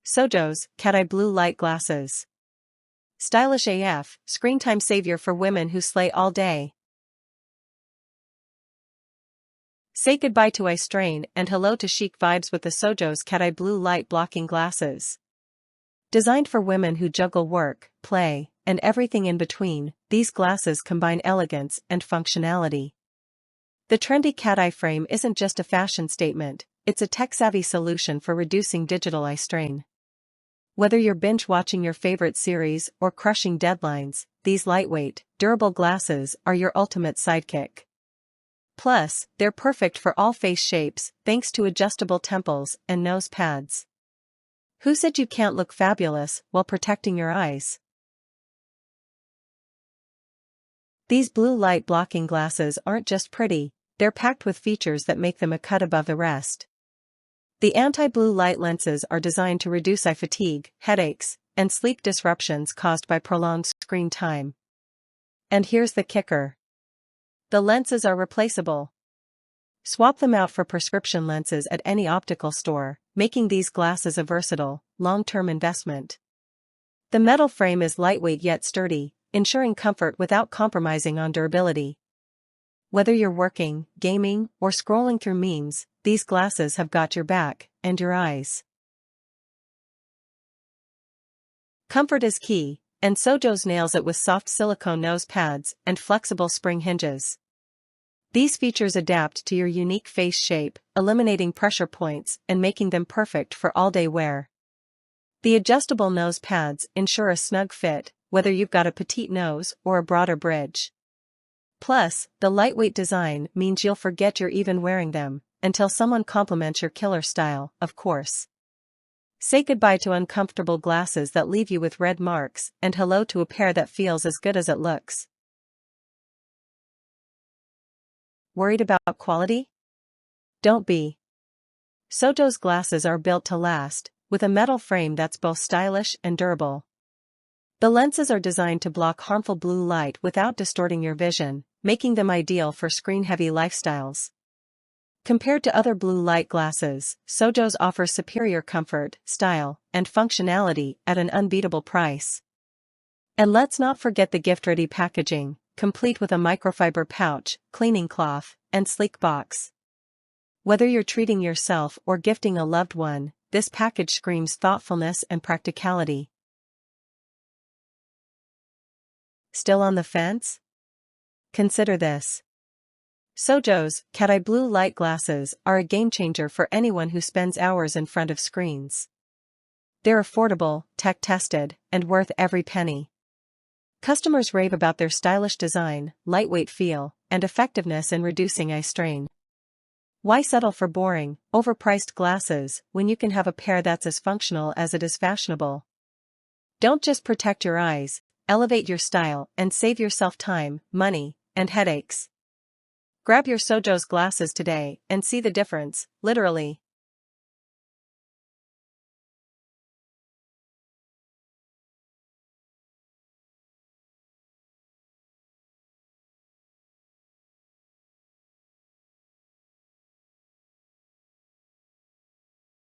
SOJOS, cat-eye blue light glasses. Stylish AF, screen time savior for women who slay all day. Say goodbye to eye strain and hello to chic vibes with the SOJOS cat-eye blue light blocking glasses. Designed for women who juggle work, play, and everything in between, these glasses combine elegance and functionality. The trendy cat-eye frame isn't just a fashion statement, it's a tech-savvy solution for reducing digital eye strain. Whether you're binge-watching your favorite series or crushing deadlines, these lightweight, durable glasses are your ultimate sidekick. Plus, they're perfect for all face shapes thanks to adjustable temples and nose pads. Who said you can't look fabulous while protecting your eyes? These blue light blocking glasses aren't just pretty, they're packed with features that make them a cut above the rest. The anti-blue light lenses are designed to reduce eye fatigue, headaches, and sleep disruptions caused by prolonged screen time. And here's the kicker. The lenses are replaceable. Swap them out for prescription lenses at any optical store, making these glasses a versatile, long-term investment. The metal frame is lightweight yet sturdy, ensuring comfort without compromising on durability. Whether you're working, gaming, or scrolling through memes, these glasses have got your back and your eyes. Comfort is key, and SOJOS nails it with soft silicone nose pads and flexible spring hinges. These features adapt to your unique face shape, eliminating pressure points and making them perfect for all-day wear. The adjustable nose pads ensure a snug fit, whether you've got a petite nose or a broader bridge. Plus, the lightweight design means you'll forget you're even wearing them, until someone compliments your killer style, of course. Say goodbye to uncomfortable glasses that leave you with red marks, and hello to a pair that feels as good as it looks. Worried about quality? Don't be. SOJOS glasses are built to last, with a metal frame that's both stylish and durable. The lenses are designed to block harmful blue light without distorting your vision, making them ideal for screen-heavy lifestyles. Compared to other blue light glasses, SOJOS offers superior comfort, style, and functionality at an unbeatable price. And let's not forget the gift-ready packaging, complete with a microfiber pouch, cleaning cloth, and sleek box. Whether you're treating yourself or gifting a loved one, this package screams thoughtfulness and practicality. Still on the fence? Consider this. SOJOS cat-eye blue light glasses are a game-changer for anyone who spends hours in front of screens. They're affordable, tech-tested, and worth every penny. Customers rave about their stylish design, lightweight feel, and effectiveness in reducing eye strain. Why settle for boring, overpriced glasses when you can have a pair that's as functional as it is fashionable? Don't just protect your eyes, elevate your style and save yourself time, money, and headaches. Grab your SOJOS glasses today and see the difference, literally.